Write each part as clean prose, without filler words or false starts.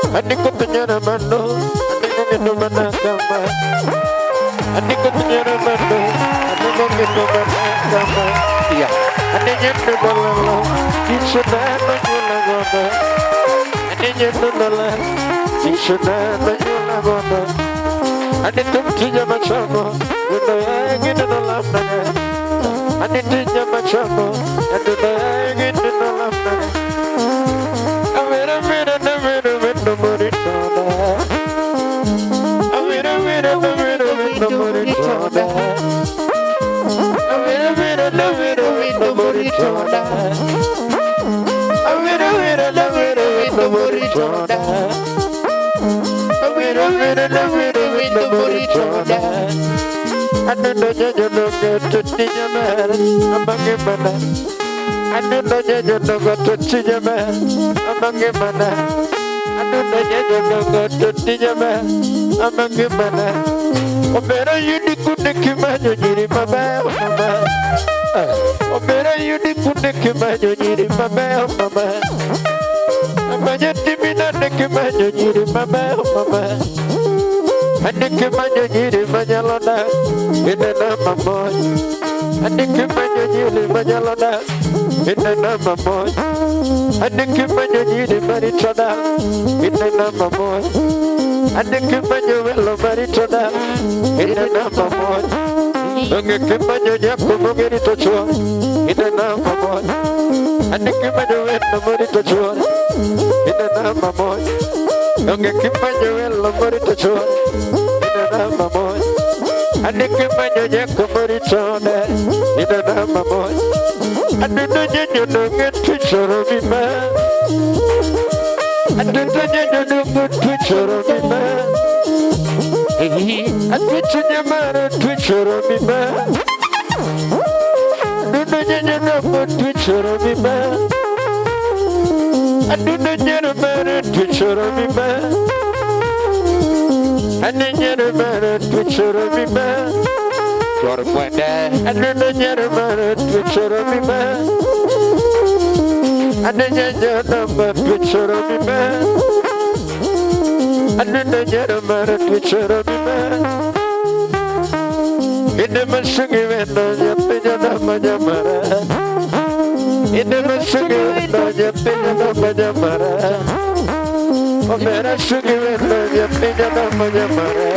Adikku penyara mando, adikku gitu manakama. Adikku penyara mando, adikku gitu manakama. Iya, adiknya itu balalo, disudah menyulah goda. Adiknya itu balalo, disudah menyulah goda. Adik tu tiga macammu, kita ingin dalam naga. Adik tiga macammu, kita ingin dalam naga. Opera yudi kude kimanyo nyiri mama mama. Opera yudi kude kimanyo nyiri mama mama. Amanya timina de kimanyo nyiri mama mama. Ane kimanyo nyiri manyalona ina nama moy. Ane kimanyo nyiri manyalona ina nama moy. Ane kimanyo nyiri marichona ina nama moy. Ane kimanyo velo marichona ina nama moy. Onge kimanyo nyako mongeri tochwa ina nama moy. Ane kimanyo velo marichona ina nama moy. Onge kimanyo velo marichona ina nama moy. Ane kimanyo nyako marichona ina nama moy. Ane kimanyo nonge tuchoro bima. Ane kimanyo nonge tuchoro bima. Atuchanya mara tuchoro bima. Ane kimanyo nonge tuchoro bima. Ane kimanyo mara tuchoro bima. Ane kimanyo mara tuchoro bima. Suara kuenda. Ane kimanyo mara tuchoro bima. Adanya nama tuchoro bima. Adanya nama tuchoro bima. Ini masuki wendo nyapenya nama nyamara. Ini masuki wendo nyapenya nama nyamara. Omera suki wendo nyapenya nama nyamara.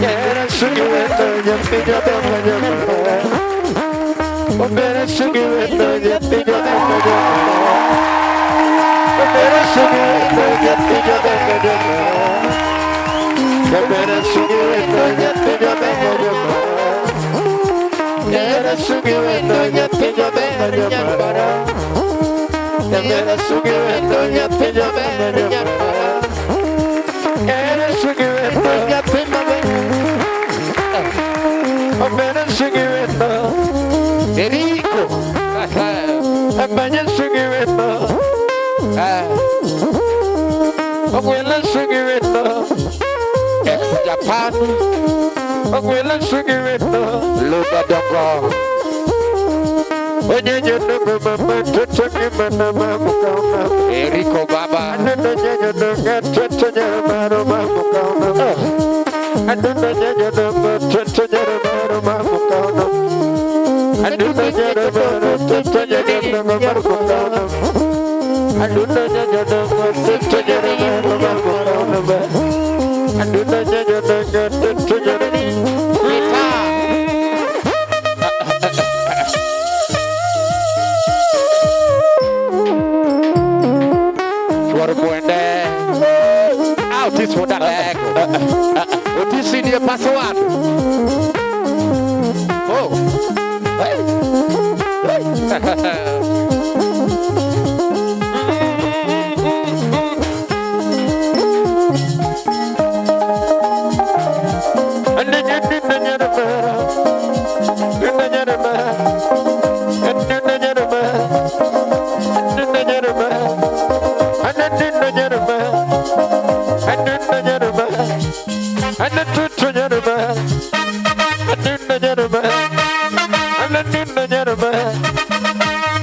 Era suki wendo nyapenya nama nyamara. Opera sugi wendo nyapenya nama nyamara. Opera sugi wendo nyapenya nama nyamara. Opera sugi wendo nyapenya nama nyamara. Opera sugi wendo nyapenya nama nyamara. Opera sugi wendo nyapenya nama nyamara. Opera sugi wendo nyapenya nama nyamara. Opera sugi wendo Enrico, abanya sugi wendo, ogwela sugi wendo, ex Japan, ogwela sugi wendo, lupa donggo, onye jono mama toto kimana mamukauna, Enrico baba, adonanya jono gato nyamaro mamukauna, adonanya jono toto nyamaro mamukauna. Aduna jada baru tutu jada nomor kau. Aduna jada nomor tutu jada nomor kau. Aduna jada nomor tutu jada. Kita. Suara kuende. Autis sudah leg. Autis ini pasuan. Oh.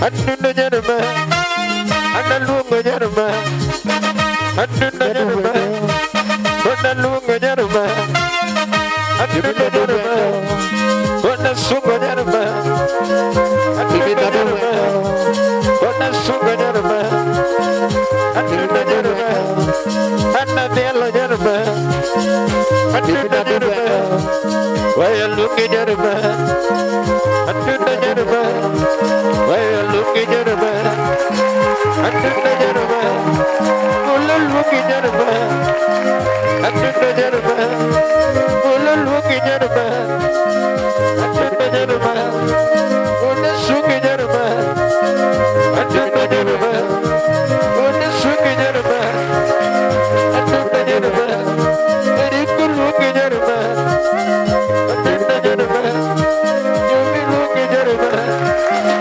Aduna jarma, analunga jarma, aduna jarma, analunga jarma, aduna jarma, anasunga jarma, aduna jarma, anasunga jarma, aduna jarma, anadela jarma, aduna jarma, wayalunga jarma, aduna jarma. Well, look at your man. I took the gentleman. Oh, look at your man. I took the gentleman. Oh, look at your man. I took the gentleman. Oh, look at your man. I took the gentleman. Oh, look at your man. I took the gentleman. And you could look at your man. I took the gentleman. You may look at your man.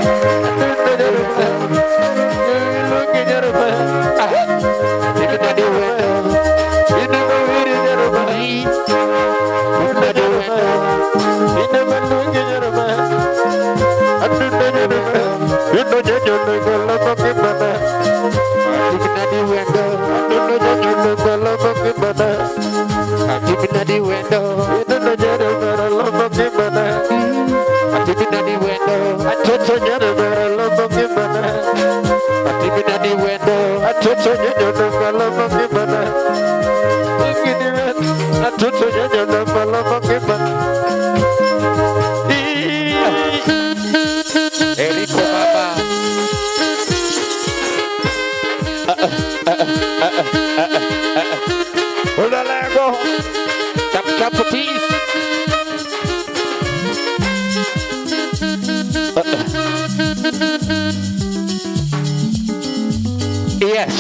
Yes.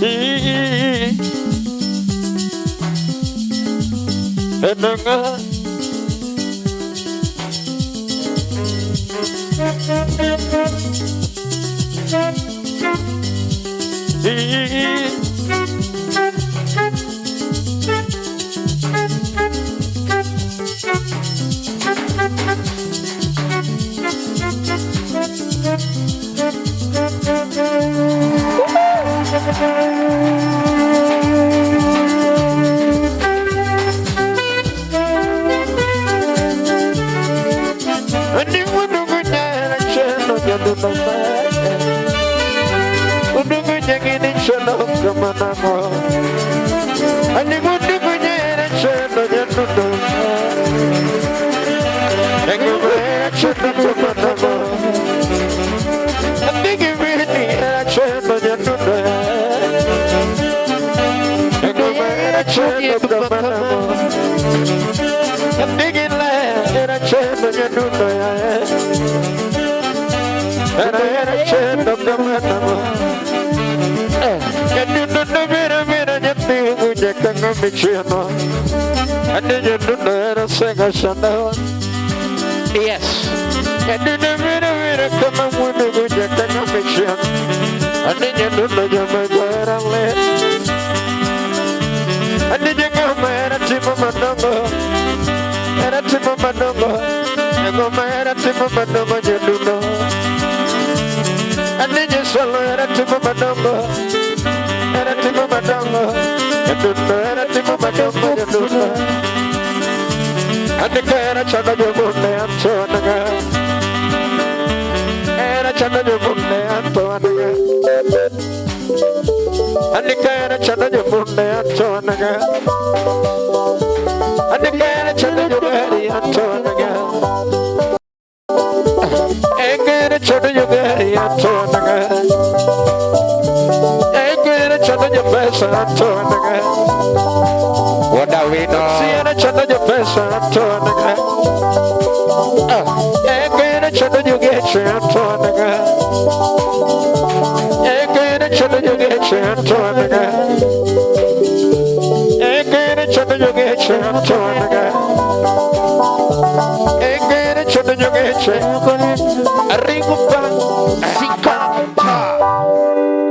Yes.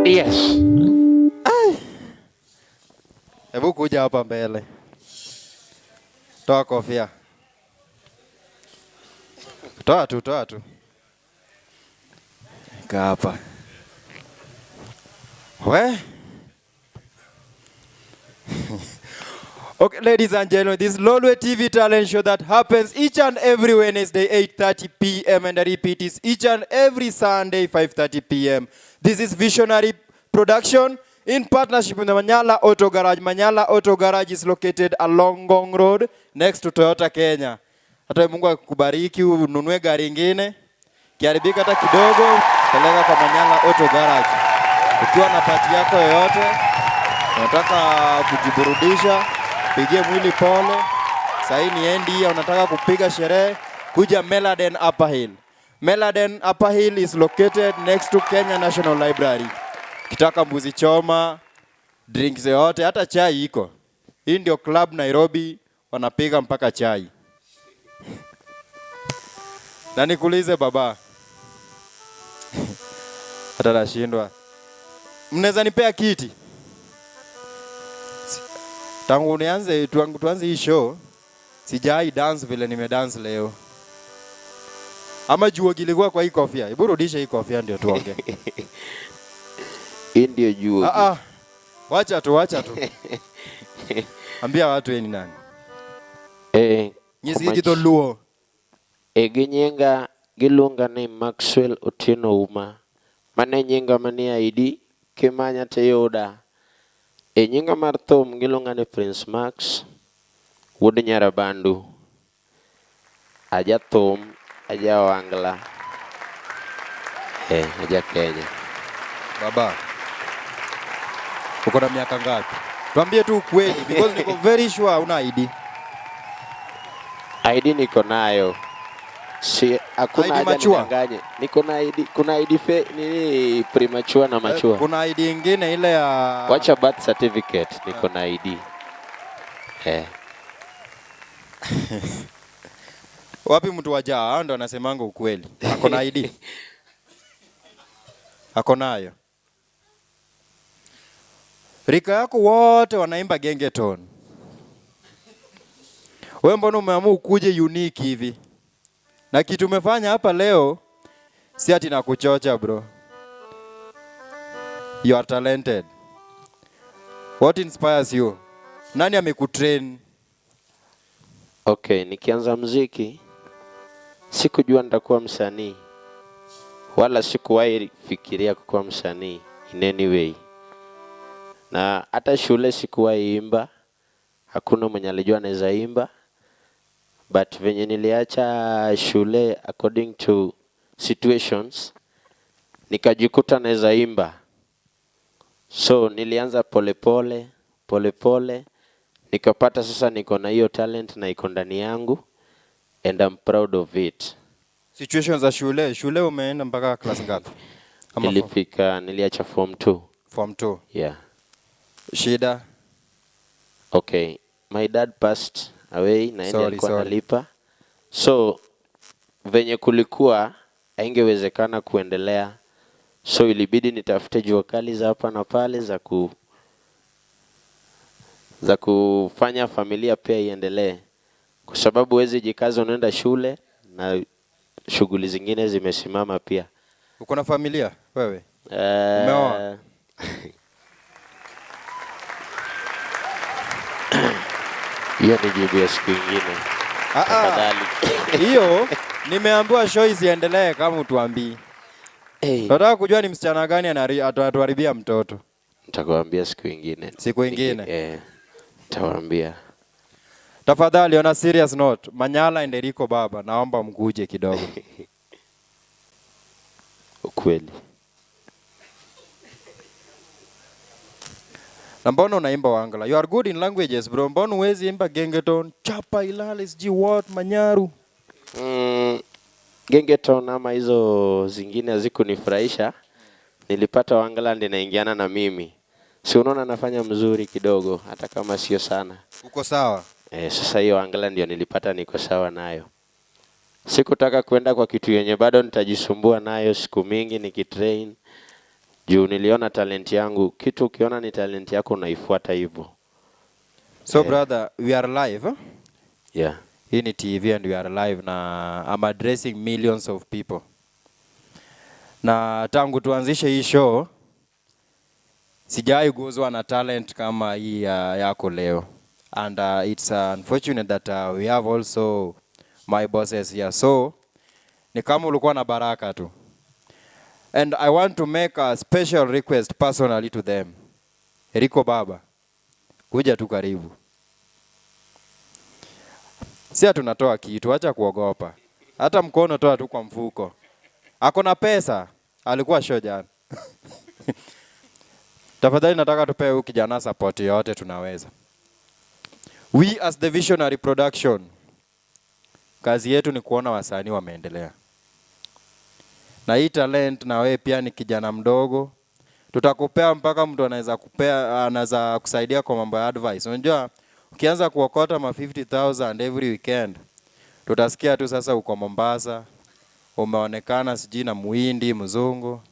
Yes. Hebu kuja hapa mbele. Toa kofia. Toa tu. imefika hapa. We? Okay, ladies and gentlemen, this is Lolwe TV talent show that happens each and every Wednesday, 8:30 p.m. and the repeat is each and every Sunday, 5:30 p.m. This is Visionary Production in partnership with the Manyala Auto Garage. Manyala Auto Garage is located along Ngong Road next to Toyota Kenya. Hata Mungu akubariki ununue gari ingine. Kiharibika hata kidogo, peleka kwa Manyala Auto Garage. Ukiwa na pati yako yoyote, unataka kujiburudisha, pigie mwili pole. Sahi ni endi, unataka kupiga sherehe, kuja Meladen Upper Hill. Meladen Upper Hill is located next to Kenya National Library. Kitaka mbuzi choma, drinks yote, hata chai iko. Hii ndio club Nairobi, wanapiga mpaka chai. Na nikuulize baba. Hata nashindwa. Mnaweza nipea kiti? Tangu tuanze hii show, sijai dance vile nimedance leo. Ama juo gilikuwa kwa hii kofia. Hebu rudisha hii kofia ndio tuongee. Hii ndio juo. Wacha tu. Ambia watu yeye ni nani? Nyisi jito luo. Ginyenga gilunga ni Maxwell Otieno Uma. Mane nyinga mania ID Kimanya Teyoda. Nyinga mar thum gilunga ni Prince Max Wuod Nyarabandu. Aja thum, aja wangla. Aja Kenya. Baba, uko na miaka ngapi? Tuambie tu ukweli because niko very sure una ID. ID niko nayo. Si hakuna haja nidanganye. Niko na ID, kuna ID nini premature na mature. Kuna ID nyingine ile ya wacha birth certificate, niko na ID. Wapi mtu wajaa ndo anasemanga ukweli. Ako na ID. Ako nayo. Rika yako wote wanaimba gengeton. Wewe mbona umeamua ukuje unique hivi? Na kitu umefanya hapa leo si ati na kuchocha bro. You are talented. What inspires you? Nani amekutrain? Okay, nikianza muziki sikujua nitakuwa msanii. Wala sikuwahi fikiria kuwa msanii in any way. Na hata shule sikuwahi imba. Hakuna mwenye alijua naweza imba. But venye niliacha shule according to situations, nikajikuta naweza imba. So nilianza polepole, nikapata sasa niko na hiyo talent na iko ndani yangu and I'm proud of it. Situations za shule umeenda mpaka class ngapi? Niliacha form 2. Form 2? Yeah. Shida? Okay, my dad passed away na yeye alikuwa analipa. So venye kulikuwa haingewezekana kuendelea. So ilibidi nitafute jua kali za hapa na pale za kufanya familia pia iendelee. Kwa sababu huwezi jikaza unaenda shule na shughuli zingine zimesimama pia. Uko na familia wewe? Umeoa? Hiyo ni jibu ya siku nyingine. Tafadhali. Hiyo nimeambiwa show isiendelee kama utuambii. Nataka kujua ni msichana gani atatuharibia mtoto. Nitakwambia siku nyingine. Siku nyingine? Nitawaambia. Tafadhali on a serious note, Manyala and Eriko baba, naomba mguje kidogo. Ukweli. Na mbona unaimba Wangala? You are good in languages bro. Mbona huwezi imba gengeton, chapa ilale, sijui what, manyaru? Gengeton ama hizo zingine hazikunifurahisha. Nilipata Wangala ndiye naingiana na mimi. Si unaona nafanya mzuri kidogo hata kama sio sana. Uko sawa? Sasa hiyo Wangala ndio nilipata niko sawa nayo. Sikutaka kwenda kwa kitu yenye bado nitajisumbua nayo siku mingi nikitrain. Juu niliona talent yangu. Kitu ukiona ni talent yako unaifuata hivyo. So brother, we are live, huh? Yeah. Hii ni TV and we are live na I'm addressing millions of people. Na tangu tuanzishe hii show sijai guzwa na talent kama hii yako leo. And it's unfortunate that we have also my bosses here. So ni kama ulikuwa na baraka tu. And I want to make a special request personally to them. Rico Baba, kuja tu karibu. Si tunatoa kitu, acha kuogopa. Hata mkono toa tu kwa mfuko. Ako na pesa, alikuwa show jana. Tafadhali nataka tupe huyu kijana support yote tunaweza. We as the Visionary Production, kazi yetu ni kuona wasanii wameendelea. Na hii talent na wewe pia ni kijana mdogo. Tutakupea mpaka mtu anaweza kusaidia kwa mambo ya advice. Unajua ukianza kuokota ma 50,000 every weekend, tutasikia tu sasa uko Mombasa, umeonekana sijui na Muhindi, mzungu.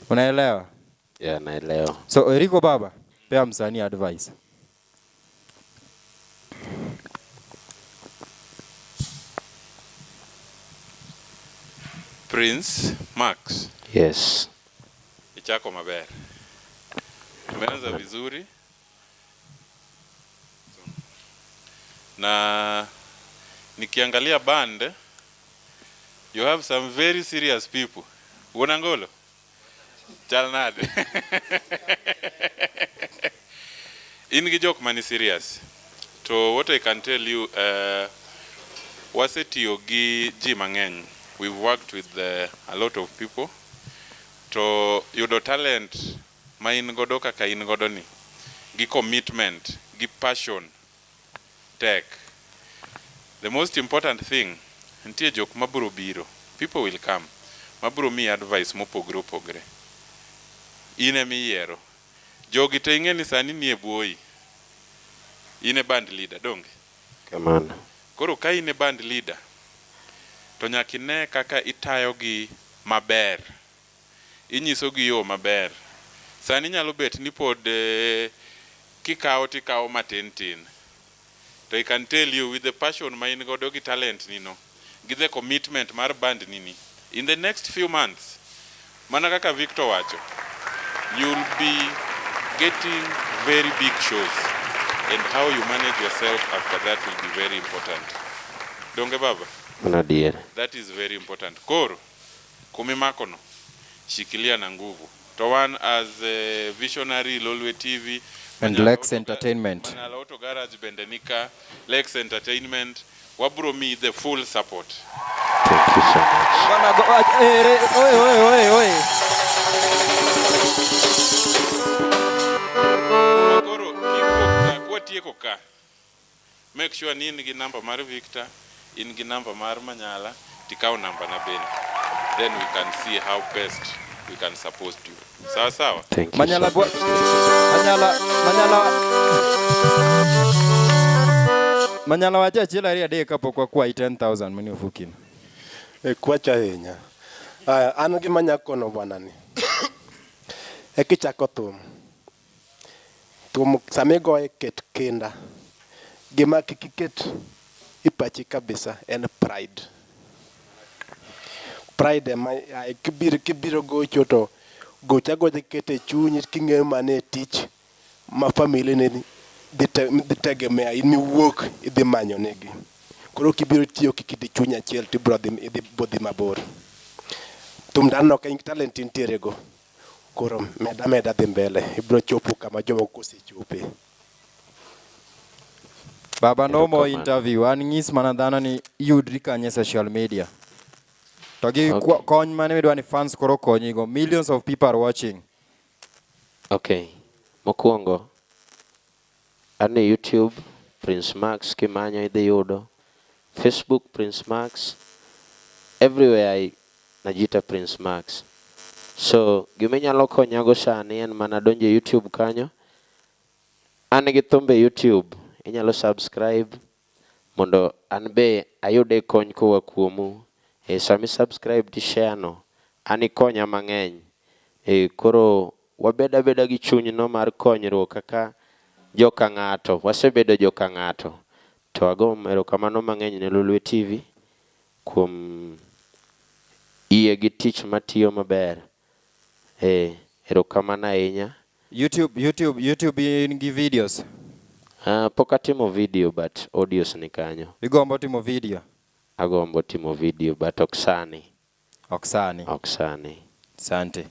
Unaelewa? Yeah, naelewa. So Rico Baba, pea msanii advice. Prince Max. Yes. Ichako maber. Tumeanza vizuri. Na nikiangalia band, you have some very serious people. Unangolo? Chalnade. Ingi joke mani serious. To what I can tell you, wasetiyo gi ji mang'eny. We've worked with a lot of people to yudo talent ma in godo kaka in godo ni, gi commitment, gi passion, tech. The most important thing, ntie jok maburo biro, people will come, maburo mi advice mopogre opogre. Ine mi yiero. Jogi te ing'e ni sani nie buoi. Ine band leader, donge? Kamano. Koro ka ine band leader, to nyaka ine kaka itayo gi maber. Inyiso gi yo maber. Sani nyalo bet ni pod kikawo matin tin. To I can tell you with the passion ma in godo gi talent nino, gi the commitment mar band nini, in the next few months, mana kaka Victor wacho, you'll be getting very big shows, and how you manage yourself after that will be very important. Donge baba? Unadiere. That is very important. Koro, kumimakono, shikilia na nguvu. To one as a Visionary, Lolwe TV, and Lex Entertainment. Manala Auto Garage Bendenika, Lex Entertainment, wabro me the full support. Thank you so much. Koro, kwa tieko ka. Make sure ni ingi number mar Victor, ingi number mar Manyala, tikao number na beni. Then we can see how best we can support you. Sawa sawa? Thank you. Manyala so much. Manyala wacha chila ria de kapo kwa 10,000 mani ufukin. Kwacha henya. An gi manyakono bwana ni. Kichako thum. Thum samigo ket kenda. Gima kiket ipachi kabisa en pride. Pride ma kibiro gocho to gocha gocha kete chunyi king'eyo mane tich ma family ne dhi tegemea in wuok idhi manyo negi. Koro kibiro tiyo kikiti chunya achiel tibro dhi mabor. Thum dano ka talent intiere go. Koro meda dhi mbele. Ibro chopo kama jomo kosechope. Baba, no more interview. An ng'is mana dhano ni yudri kanye social media. To gi kony mane midwa ni fans koro konyi go. Millions of people are watching. Okay. Mokwongo. An e YouTube, Prince Max kimanyo idhi yudo. Facebook, Prince Max. Everywhere najita Prince Max. So, giminyalo konyago sani en mana donje YouTube kanyo. An gi thumbe YouTube. Inyalo subscribe mondo an be ayude kony koa kuomu. Sami subscribe ti share no. Ani konya mang'eny. Koro wabeda gi chuny no mar konyruok kaka joka ng'ato. Wasebedo joka ng'ato. To ago erokamano mang'eny ne Lolwe TV kuom Iye gi tich matiyo maber. Erokamano ahinya. YouTube in gi videos. Pok atimo video but audios ni kanyo. Igombo timo video? Agombo timo video but oksani. Oksani. Sante.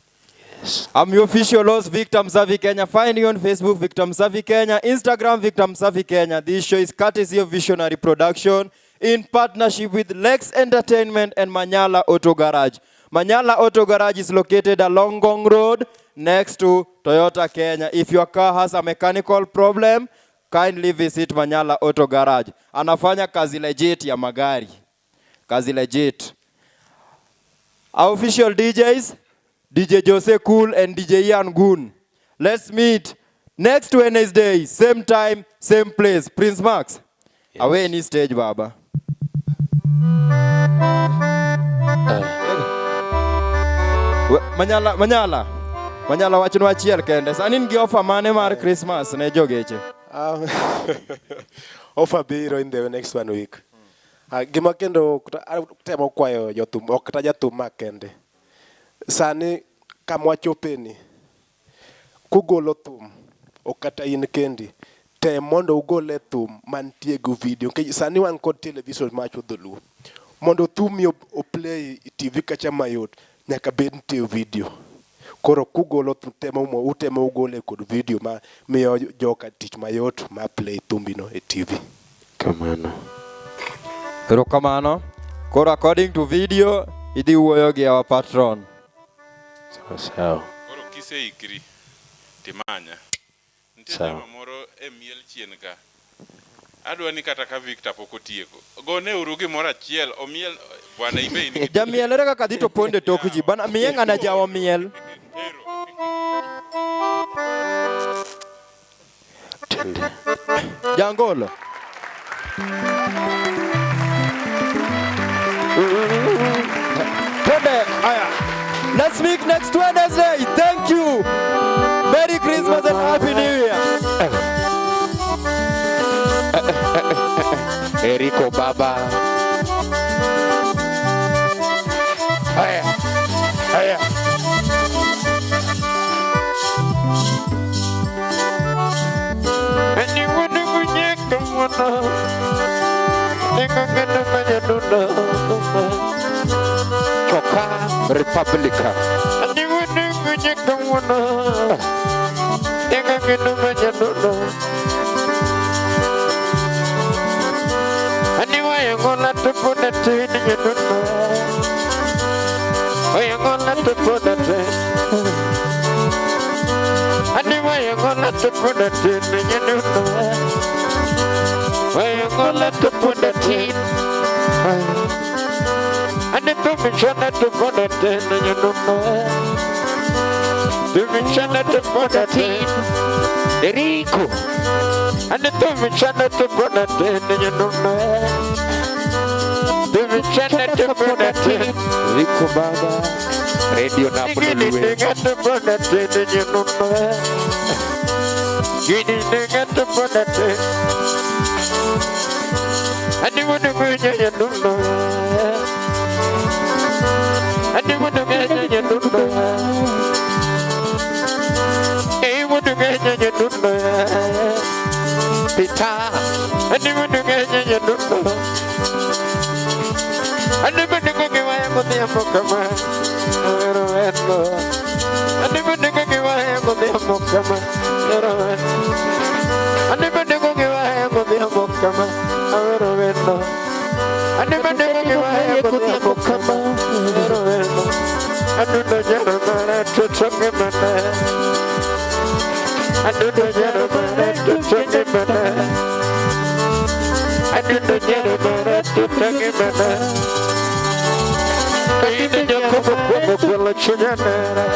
Yes. I'm your official host, Victor Msavi Kenya. Find you on Facebook, Victor Msavi Kenya. Instagram, Victor Msavi Kenya. This show is courtesy of Visionary Production in partnership with Lex Entertainment and Manyala Auto Garage. Manyala Auto Garage is located along Ngong Road next to Toyota Kenya. If your car has a mechanical problem, kindly visit Manyala Auto Garage. Anafanya kazi legit ya magari. Kazi legit. Our official DJs, DJ Jose Cool and DJ Ian Goon. Let's meet next Wednesday, same time, same place. Prince Max, Yes. away any stage, Baba. Manyala wachinu achiel kende. Sani ngi offer mane mar Christmas ne jogeche? Offer biro in the next 1 week. Gima kendo temo kwayo jothum, ok kata jathum makende. Sani kamwachopeni, kugolo thum, ok kata in kendi, tem mondo ugole thum mantie gu video. Sani wan kod television macho dholuo. Mondo thumi o play TV kacha mayot, nyaka bed nitie video. Koro kugolo utemo ugole kod video ma miyo joka tich mayot ma play thumbino e TV. Kamano. Erokamano. Koro according to video, idhi wuoyo gi our patron. Sawa. Koro kiseikri timanya. Nitie Sawa. jama moro e miel chien ka. Adwa ni kata ka Victor pok otieko. Gone uru gimoro achiel, omiel bwana ibe in. Jamiel ere kaka dhi to ponde tok ji. Bana miye ng'ana jawo miel. Tende. Jangolo. Let's meet next Wednesday. Thank you. Merry Christmas and Happy New Year. Eriko Baba. Aya. Ani wunu munye kamwana. Ningangana manyanuna. Choka Republica. Ani wunu munye kamwana. Ningangana manyanuna. Ngola to put a tin in your nuna. Why ngola to put a tin? Anyway, ngola to put a tin in your nuna. Why ngola to put a tin? And the permission to put a tin in your nuna. Permission to put a tin. Eriko. And the permission to put a tin in your nuna. To put a tin, Rico Baba, Radio Napoli. You got to put a tin in your number. You got to put a tin. And you want to go in your number. And you want to get in your number. You want to get in your number. Peter, and you want to get in your number. And the money go give I am the Amokama. And the money go give I am the Amokama. And the money go give I am the Amokama. And the money go give I am the Amokama. I do the gentleman to chuck him in there. I do the gentleman to chuck him in there. I do the gentleman to chuck him in there. Dine como quella cignanera.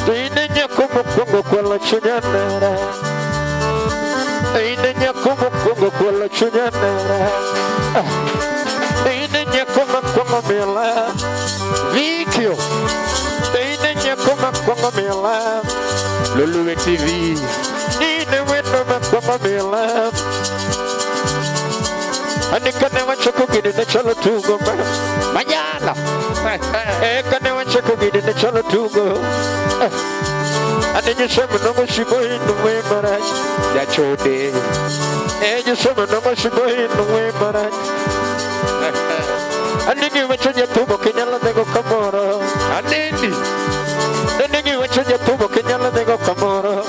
Dine como quella cignanera. Dine como quella cignanera. Dine como mela. Vicchio. Dine como mela. Lulu TV. Dine como mela. Ani kana wacho kugini na chalo tugo ma. Manyala. Hala. Kane wachako gidi ne chalo tugo. Ane nyesema nongo shibo inu we marach. Ya chode. Nyesema nongo shibo inu we marach. Anigi wacho jatubo kinyalo nego kamoro. Anigi. Anigi wacho jatubo kinyalo nego kamoro.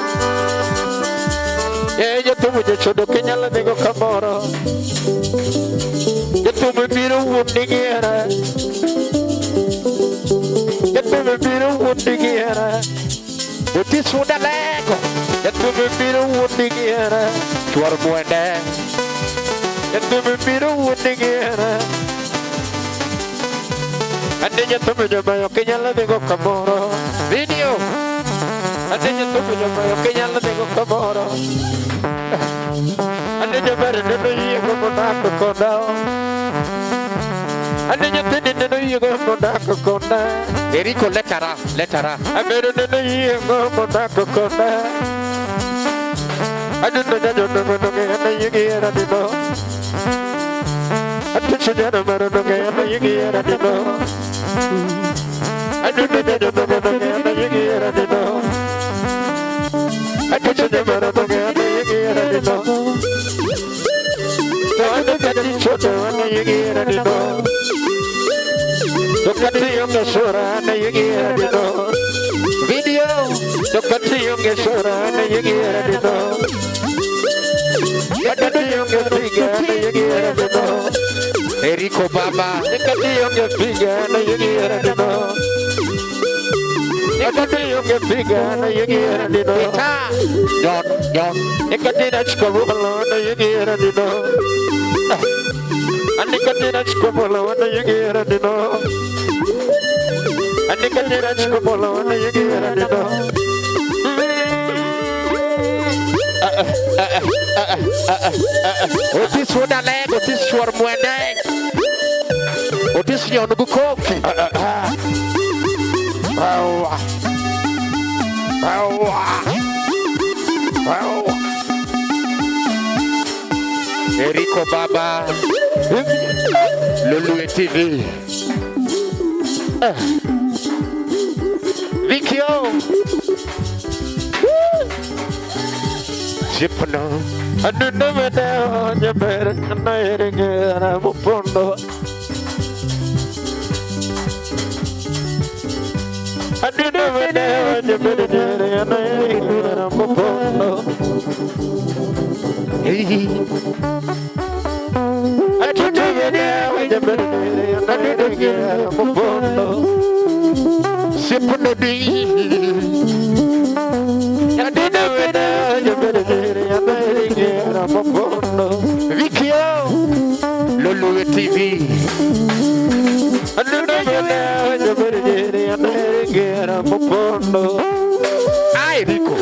Jatubo jachodo kinyalo nego kamoro. Jatubo biro wundi giera. Jatubo biro wundi giera. Uti suda lego. Jatubo biro wundi giera. Chuar muende. Jatubo biro wundi giera. Ande jatubo jabayo kinyalo nego kamoro. Video. Ande jatubo jabayo kinyalo nego kamoro. Ande jabare neno yigo monako kodao. Ande jatini neno yigo monako konda. Eriko letara. Amero neno yigo monako konda. Ande jajo noge ane yigi era dino. Ande chujana maro noge ane yigi era dino. Ande jajo noge ane yigi era dino. Ande chujana maro noge ane yigi era dino. Ande kati choto ane yigi era dino. Dokati yonge sura ane yigi era dino. Video. Dokati yonge sura ane yigi era dino. Dokati yonge figa ane yigi era dino. Eriko Baba. Dokati yonge figa ane yigi era dino. Dokati yonge figa ane yigi era dino. John. Dokati nachkabula ane yigi era dino. Dokati nachkabula ane yigi era dino. Dokati nachkabula ane yigi era dino. Otis woda leg, otis chuar muende. Otis nyonugu koki. Eriko Baba. Lulu TV. Vikio. Jipno. Anu nevada jaber nairenge aramupondo. Anu nevada jaber nairenge aramupondo. Hey. Anu nevada jaber nairenge aramupondo. Jipno di. Anu nevada jaber Vikio Lulu TV Ay Rico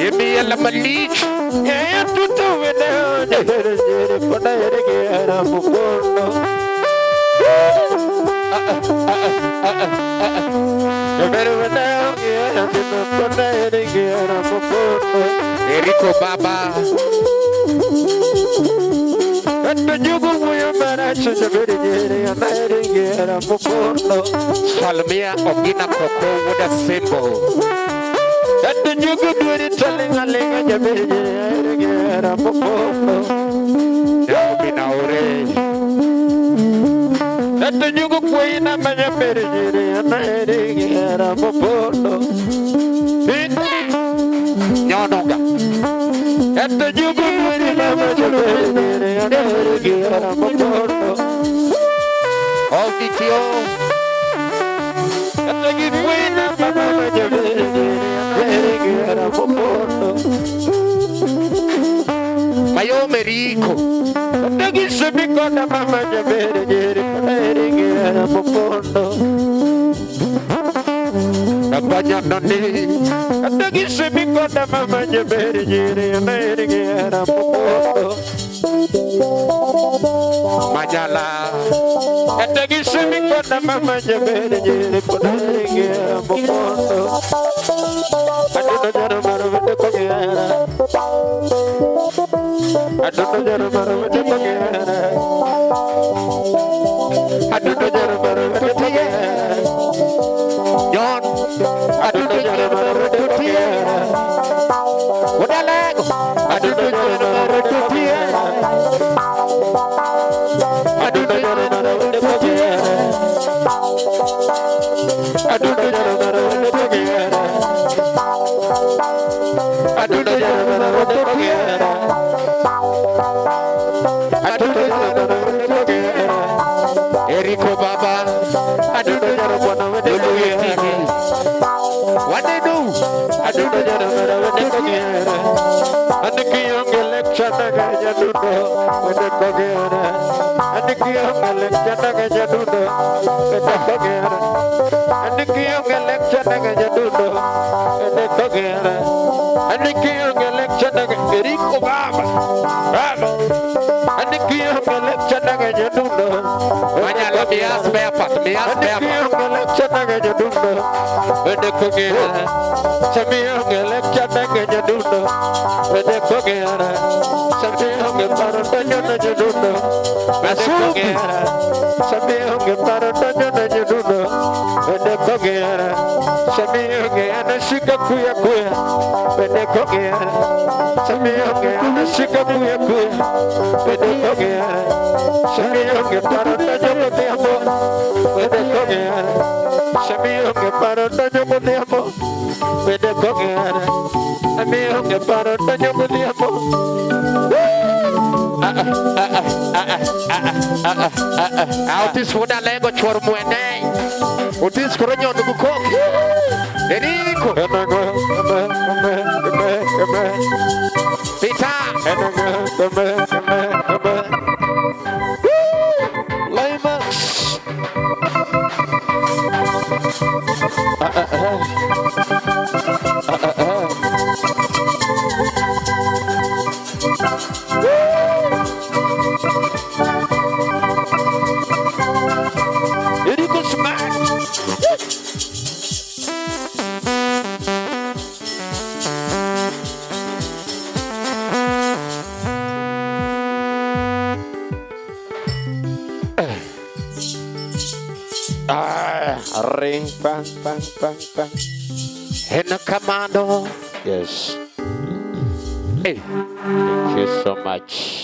Emi ala malik, tutu wena jere pada erege aramukono. Jere wena pada erege aramukono. Eriko Baba. Ando jugo moyo maracho jere erege aramukono. Salmia ogina koko woda sembo. Ando jugo duere talenga lenga jabere era popono. Yabi na ore. Ando jugo kuina manya bere era popono. Nyonoga. Ando jugo duere manya jabere era popono. Ofitio. Ando jugo kuina manya jabere era popono. Mayo Merico. Dagi subiko na mama jabere era popono. Abanya nani. Dagi subiko na mama jabere era popono. Majala Etagi sumi kona mama jabere jere kona ringe mokondo Aduno jaro maro vete kogera Aduno jaro maro vete kogera Aduno jaro maro vete kogera Yon Aduno jaro maro vete kogera Udah lego Aduno jaro maro vete kogera Aduno jaro maro vete kogera Aduno jaro maro vete kogera Aduno jaro maro vete kogera Aduno jaro maro vete kogera Eriko baba Aduno jaro maro vete kogera What they do Aduno jaro maro vete kogera Aniki yonge lekshana gaja dudo vete kogera Aniki yonge lekshana gaja dudo vete kogera Aniki yonge lekshana gaja dudo vete kogera Aniki yonge lekshana gaja Eriko baba Baba Aniki yonge lekshana gaja dudo Wanyala mias bepat Aniki yonge lekshana gaja dudo vete kogera Sami yonge lekshana gaja dudo vete kogera Sami yonge paronda jona jadudo vete kogera Sami yonge paronda jona jadudo vete kogera Sami yonge anashika kuya kuya vete kogera Sami yonge anashika kuya kuya vete kogera Sami yonge paronda jona tiamo vete kogera Sami yonge paronda jona tiamo vete kogera Sami yonge paronda jona tiamo Autis muda lego chor muene Utis kuronyo nugu koki Eriko Pita Limax Eriko smack Ring bang bang bang bang. in a commando. Yes. Hey. Thank you so much.